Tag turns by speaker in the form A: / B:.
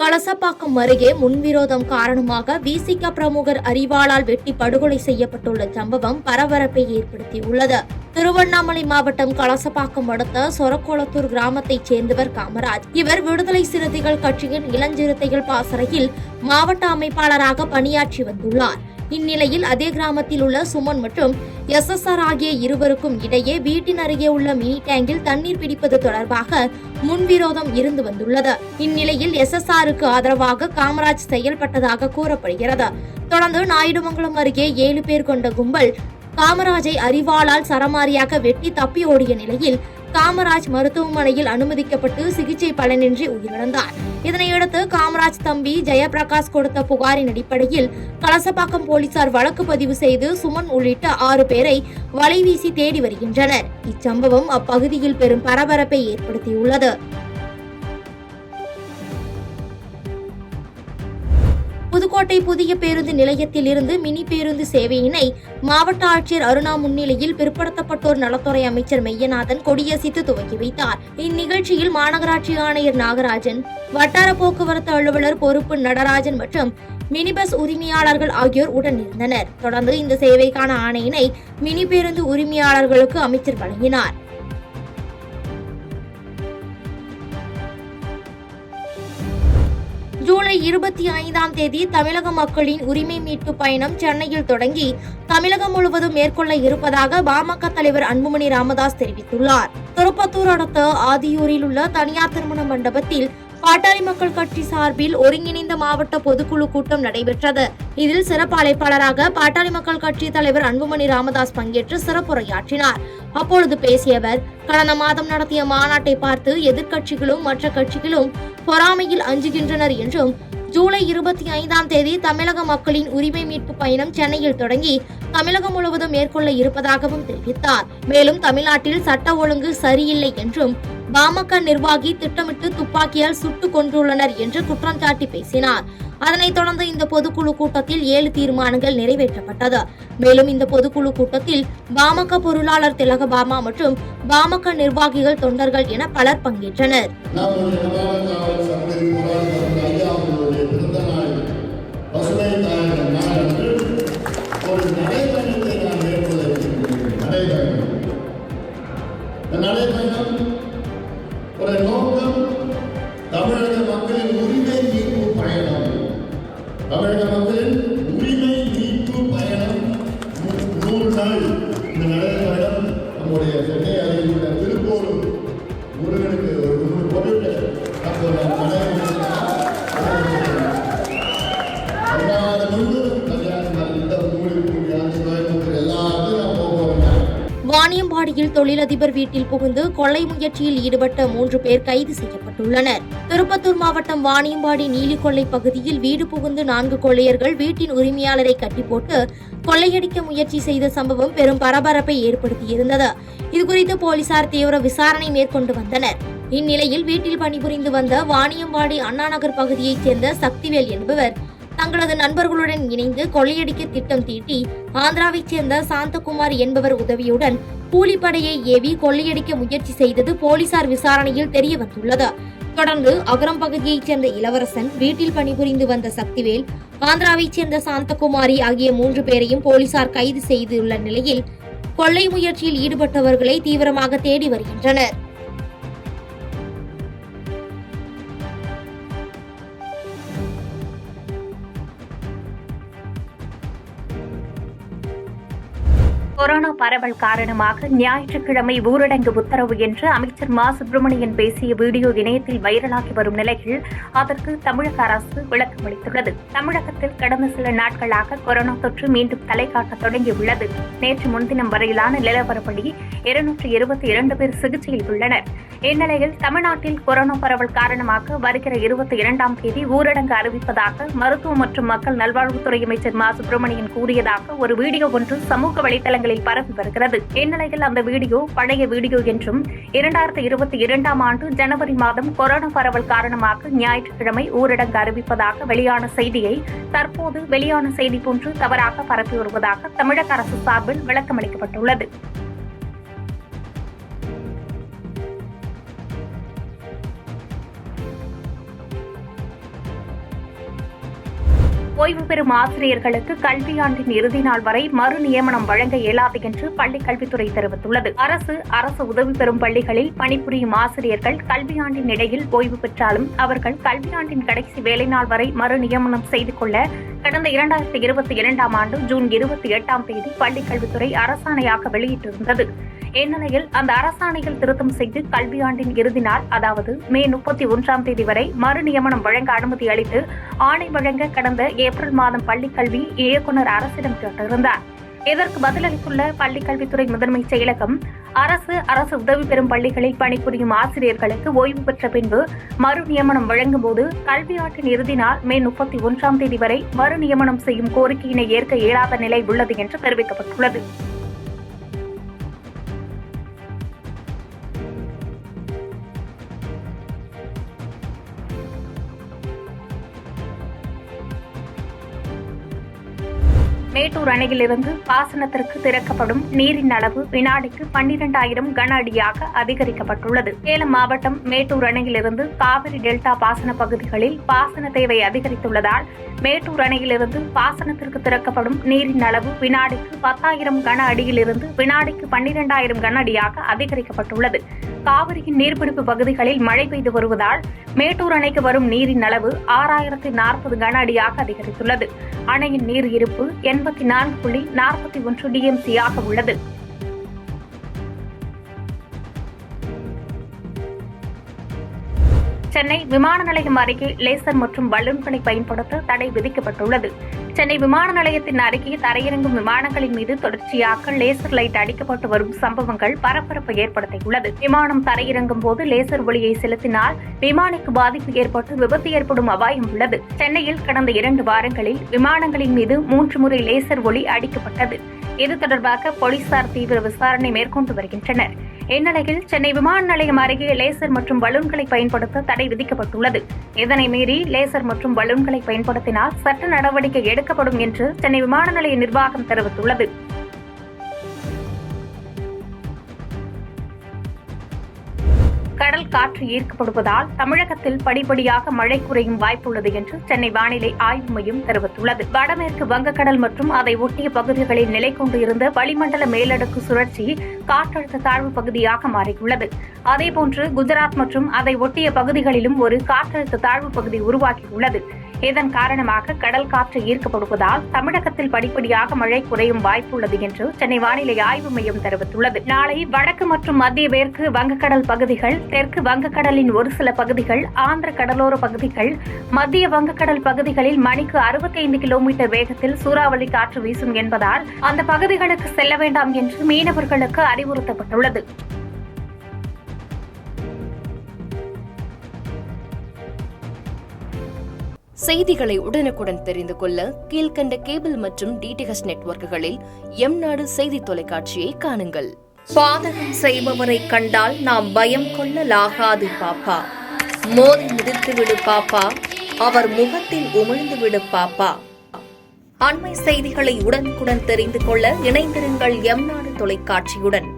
A: கலசப்பாக்கம் அருகே முன்விரோதம் காரணமாக விசிக பிரமுகர் அரிவாளால் வெட்டி படுகொலை செய்யப்பட்டுள்ள சம்பவம் பரபரப்பை ஏற்படுத்தியுள்ளது. திருவண்ணாமலை மாவட்டம் கலசப்பாக்கம் அடுத்த சொரக்கோளத்தூர் கிராமத்தைச் சேர்ந்தவர் காமராஜ். இவர் விடுதலை சிறுத்தைகள் கட்சியின் இளஞ்சிறுத்தைகள் பாசறையில் மாவட்ட அமைப்பாளராக பணியாற்றி வந்துள்ளார். இந்நிலையில் அதே கிராமத்தில் உள்ள சுமன் மற்றும் SSR ஆகிய இருவருக்கும் இடையே வீட்டின் அருகே உள்ள மினி டேங்கில் தண்ணீர் பிடிப்பது தொடர்பாக முன்விரோதம் இருந்து வந்துள்ளது. இந்நிலையில் SSRக்கு ஆதரவாக காமராஜ் செயல்பட்டதாக கூறப்படுகிறது. தொடர்ந்து நாயுடுமங்கலம் அருகே 7 பேர் கொண்ட கும்பல் காமராஜை அரிவாளால் சரமாரியாக வெட்டி தப்பி ஓடிய நிலையில் காமராஜ் மருத்துவமனையில் அனுமதிக்கப்பட்டு சிகிச்சை பலனின்றி உயிரிழந்தார். இதனையடுத்து காமராஜ் தம்பி ஜெயபிரகாஷ் கொடுத்த புகாரின் அடிப்படையில் கலசப்பாக்கம் போலீசார் வழக்கு பதிவு செய்து சுமன் உள்ளிட்ட 6 பேரை வலைவீசி தேடி வருகின்றனர். இச்சம்பவம் அப்பகுதியில் பெரும் பரபரப்பை ஏற்படுத்தியுள்ளது. புதுக்கோட்டை புதிய பேருந்து நிலையத்தில் இருந்து மினி பேருந்து சேவையினை மாவட்ட ஆட்சியர் அருணா முன்னிலையில் பிற்படுத்தப்பட்டோர் நலத்துறை அமைச்சர் மெய்யநாதன் கொடியசைத்து துவக்கி வைத்தார். இந்நிகழ்ச்சியில் மாநகராட்சி ஆணையர் நாகராஜன், வட்டார போக்குவரத்து அலுவலர் பொறுப்பு நடராஜன் மற்றும் மினி பஸ் உரிமையாளர்கள் ஆகியோர் உடன் இருந்தனர். தொடர்ந்து இந்த சேவைக்கான ஆணையினை மினி பேருந்து உரிமையாளர்களுக்கு அமைச்சர் வழங்கினார். ஜூலை 25ஆம் தேதி தமிழக மக்களின் உரிமை மீட்பு பயணம் சென்னையில் தொடங்கி தமிழகம் முழுவதும் மேற்கொள்ள இருப்பதாக பாமக தலைவர் அன்புமணி ராமதாஸ் தெரிவித்துள்ளார். திருப்பத்தூர் அடுத்த ஆதியூரில் உள்ள தனியார் திருமண மண்டபத்தில் பாட்டாளி மக்கள் கட்சி சார்பில் ஒருங்கிணைந்த மாவட்ட பொதுக்குழு கூட்டம் நடைபெற்றது. இதில் சிறப்பு அழைப்பாளராக பாட்டாளி மக்கள் கட்சி தலைவர் அன்புமணி ராமதாஸ் பங்கேற்று சிறப்புரையாற்றினார். அப்பொழுது பேசிய அவர், கடந்த மாதம் நடத்திய மாநாட்டை பார்த்து எதிர்க்கட்சிகளும் மற்ற கட்சிகளும் பொறாமையில் அஞ்சுகின்றனர் என்றும், ஜூலை 25ஆம் தேதி தமிழக மக்களின் உரிமை மீட்பு பயணம் சென்னையில் தொடங்கி தமிழகம் முழுவதும் மேற்கொள்ள இருப்பதாகவும் தெரிவித்தார். மேலும் தமிழ்நாட்டில் சட்ட ஒழுங்கு சரியில்லை என்றும், பாமக நிர்வாகி திட்டமிட்டு துப்பாக்கியால் சுட்டுக் கொன்றுள்ளனர் என்று குற்றம் சாட்டி பேசினார். அதனைத் தொடர்ந்து இந்த பொதுக்குழு கூட்டத்தில் 7 தீர்மானங்கள் நிறைவேற்றப்பட்டது. மேலும் இந்த பொதுக்குழு கூட்டத்தில் பாமக பொருளாளர் திலகபாமா மற்றும் பாமக நிர்வாகிகள், தொண்டர்கள் என பலர் பங்கேற்றனர்.
B: ஒரு நோக்கம், தமிழக மக்களின் உரிமை மீட்பு பயணம். தமிழக மக்களின் உரிமை மீட்பு பயணம் 100 நாள் இந்த நடைபயணம் நம்முடைய சென்னை அருகில் உள்ள திருப்பூர் முருகனுக்கு ஒரு 100 பொருட்கள்
A: வாணியம்பாடியில் தொழிலதிபர் வீட்டில் புகுந்து கொள்ளை முயற்சியில் ஈடுபட்ட 3 பேர் கைது செய்யப்பட்டுள்ளனர். திருப்பத்தூர் மாவட்டம் வாணியம்பாடி நீலிக்கொள்ளை பகுதியில் வீடு புகுந்து 4 கொள்ளையர்கள் வீட்டின் உரிமையாளரை கட்டி போட்டு கொள்ளையடிக்க முயற்சி செய்த சம்பவம் பெரும் பரபரப்பை ஏற்படுத்தியிருந்தது. இதுகுறித்து போலீசார் தீவிர விசாரணை மேற்கொண்டு வந்தனர். இந்நிலையில் வீட்டில் பணிபுரிந்து வந்த வாணியம்பாடி அண்ணாநகர் பகுதியைச் சேர்ந்த சக்திவேல் என்பவர் தங்களது நண்பர்களுடன் இணைந்து கொள்ளையடிக்க திட்டம் தீட்டி ஆந்திராவைச் சேர்ந்த சாந்தகுமார் என்பவர் உதவியுடன் கூலிப்படையை ஏவி கொள்ளையடிக்க முயற்சி செய்தது போலீசார் விசாரணையில் தெரிய வந்துள்ளது. தொடர்ந்து அகரம் பகுதியைச் சேர்ந்த இளவரசன், வீட்டில் பணிபுரிந்து வந்த சக்திவேல், ஆந்திராவைச் சேர்ந்த சாந்தகுமாரி ஆகிய 3 பேரையும் போலீசார் கைது செய்துள்ள நிலையில் கொள்ளை முயற்சியில் ஈடுபட்டவர்களை தீவிரமாக தேடி வருகின்றனர்.
C: கொரோனா பரவல் காரணமாக ஞாயிற்றுக்கிழமை ஊரடங்கு உத்தரவு என்று அமைச்சர் மா சுப்பிரமணியன் பேசிய வீடியோ இணையத்தில் வைரலாகி வரும் நிலையில் அதற்கு தமிழக அரசு விளக்கம் அளித்துள்ளது. தமிழகத்தில் கடந்த சில நாட்களாக கொரோனா தொற்று மீண்டும் தலை காட்ட தொடங்கியுள்ளது. நேற்று முன்தினம் வரையிலான நிலவரப்படி 222 பேர் சிகிச்சையில் உள்ளனர். இந்நிலையில் தமிழ்நாட்டில் கொரோனா பரவல் காரணமாக வருகிற 22ஆம் தேதி ஊரடங்கு அறிவிப்பதாக மருத்துவ மற்றும் மக்கள் நல்வாழ்வுத்துறை அமைச்சர் மா சுப்பிரமணியன் கூறியதாக ஒரு வீடியோ ஒன்று சமூக வலைதளங்களில் பரவி வருகிறது. இந்நிலையில் அந்த வீடியோ பழைய வீடியோ என்றும் 2022ஆம் ஆண்டு ஜனவரி மாதம் கொரோனா பரவல் காரணமாக ஞாயிற்றுக்கிழமை ஊரடங்கு அறிவிப்பதாக வெளியான செய்தியை தற்போது வெளியான செய்தி போன்று தவறாக பரப்பி வருவதாக தமிழக அரசு சார்பில் விளக்கமளிக்கப்பட்டுள்ளது. ஓய்வு பெறும் ஆசிரியர்களுக்கு கல்வியாண்டின் இறுதி நாள் வரை மறு நியமனம் வழங்க இயலாது என்று பள்ளிக் கல்வித்துறை தெரிவித்துள்ளது. அரசு உதவி பெறும் பள்ளிகளில் பணிபுரியும் ஆசிரியர்கள் கல்வியாண்டின் இடையில் ஓய்வு பெற்றாலும் அவர்கள் கல்வியாண்டின் கடைசி வேலை நாள் வரை மறு நியமனம் செய்து கொள்ள கடந்த 2022ஆம் ஆண்டு ஜூன் 28ஆம் தேதி பள்ளிக் கல்வித்துறை அரசாணையாக வெளியிட்டிருந்தது. இந்நிலையில் அந்த அரசாணையில் திருத்தம் செய்து கல்வியாண்டின் இறுதி நாள் அதாவது மே 31ஆம் தேதி வரை மறு நியமனம் வழங்க அனுமதி அளித்து ஆணை வழங்க கடந்த ஏப்ரல் மாதம் பள்ளிக் கல்வி இயக்குநர் அரசிடம் கேட்டிருந்தார். இதற்கு பதிலளித்துள்ள பள்ளிக் கல்வித்துறை முதன்மை செயலகம், அரசு உதவி பெறும் பள்ளிகளில் பணிபுரியும் ஆசிரியர்களுக்கு ஓய்வு பெற்ற பின்பு மறு நியமனம் வழங்கும் போது கல்வியாண்டின் இறுதி நாள் மே 31ஆம் தேதி வரை மறு நியமனம் செய்யும் கோரிக்கையினை ஏற்க இயலாத நிலை உள்ளது என்று தெரிவிக்கப்பட்டுள்ளது. மேட்டூர் அணையிலிருந்து பாசனத்திற்கு திறக்கப்படும் நீரின் அளவு வினாடிக்கு 12,000 கன அடியாக அதிகரிக்கப்பட்டுள்ளது. சேலம் மாவட்டம் மேட்டூர் அணையிலிருந்து காவிரி டெல்டா பாசன பகுதிகளில் பாசன தேவை அதிகரித்துள்ளதால் மேட்டூர் அணையிலிருந்து பாசனத்திற்கு திறக்கப்படும் நீரின் அளவு வினாடிக்கு 10,000 கன அடியிலிருந்து வினாடிக்கு 12,000 கன அடியாக அதிகரிக்கப்பட்டுள்ளது. காவிரியின் நீர்பிடிப்பு பகுதிகளில் மழை பெய்து வருவதால் மேட்டூர் அணைக்கு வரும் நீரின் அளவு 6,040 கன அடியாக அதிகரித்துள்ளது. அணையின் நீர் இருப்பு 84.41 டிஎம்சி ஆக உள்ளது. சென்னை விமான நிலையம் அருகே லேசர் மற்றும் பலூன்களை பயன்படுத்த தடை விதிக்கப்பட்டுள்ளது. சென்னை விமான நிலையத்தின் அருகே தரையிறங்கும் விமானங்களின் மீது தொடர்ச்சியாக லேசர் லைட் அடிக்கப்பட்டு வரும் சம்பவங்கள் பரபரப்பை ஏற்படுத்தியுள்ளது. விமானம் தரையிறங்கும் போது லேசர் ஒளியை செலுத்தினால் விமானிக்கு பாதிப்பு ஏற்பட்டு விபத்து ஏற்படும் அபாயம் உள்ளது. சென்னையில் கடந்த 2 வாரங்களில் விமானங்களின் மீது 3 முறை லேசர் ஒளி அடிக்கப்பட்டது. இது தொடர்பாக போலீசார் தீவிர விசாரணை மேற்கொண்டு வருகின்றனர். இந்நிலையில் சென்னை விமான நிலையம் அருகே லேசர் மற்றும் பலூன்களை பயன்படுத்த தடை விதிக்கப்பட்டுள்ளது. இதனை மீறி லேசர் மற்றும் பலூன்களை பயன்படுத்தினால் சட்ட நடவடிக்கை எடுக்கப்படும் என்று சென்னை விமான நிலைய நிர்வாகம் தெரிவித்துள்ளது. கடல் காற்று ஈர்க்கப்படுவதால் தமிழகத்தில் படிப்படியாக மழை குறையும் வாய்ப்புள்ளது என்று சென்னை வானிலை ஆய்வு மையம் தெரிவித்துள்ளது. வடமேற்கு வங்கக்கடல் மற்றும் அதை ஒட்டிய பகுதிகளில் நிலை கொண்டு இருந்த வளிமண்டல மேலடுக்கு சுழற்சி காற்றழுத்த தாழ்வு பகுதியாக மாறியுள்ளது. அதேபோன்று குஜராத் மற்றும் அதை ஒட்டிய பகுதிகளிலும் ஒரு காற்றழுத்த தாழ்வு பகுதி உருவாகியுள்ளது. இதன் காரணமாக கடல் காற்று ஈர்க்கப்படுவதால் தமிழகத்தில் படிப்படியாக மழை குறையும் வாய்ப்புள்ளது என்று சென்னை வானிலை ஆய்வு மையம் தெரிவித்துள்ளது. நாளை வடக்கு மற்றும் மத்திய மேற்கு வங்கக்கடல் பகுதிகள், தெற்கு வங்கக்கடலின் ஒரு சில பகுதிகள், ஆந்திர கடலோர பகுதிகள், மத்திய வங்கக்கடல் பகுதிகளில் மணிக்கு 65 கிலோமீட்டர் வேகத்தில் சூறாவளி காற்று வீசும் என்பதால் அந்த பகுதிகளுக்கு செல்ல வேண்டாம் என்று மீனவர்களுக்கு அறிவுறுத்தப்பட்டுள்ளது.
D: செய்திகளை உடனுக்குடன் தெரிந்து கொள்ள கீழ்கண்ட கேபிள் மற்றும் டிடிஎச் நெட்வொர்க்குகளில் எம்நாடு செய்தி தொலைக்காட்சியை காணுங்கள்.
A: பாதகம் செய்பவரை கண்டால் நாம் பயம் கொள்ளலாகாது பாப்பா. மோதி மிதித்துவிடு பாப்பா, அவர் முகத்தில் உமிழ்ந்துவிடு பாப்பா. அண்மை செய்திகளை உடனுக்குடன் தெரிந்து கொள்ள இணைந்திருங்கள் எம்நாடு தொலைக்காட்சியுடன்.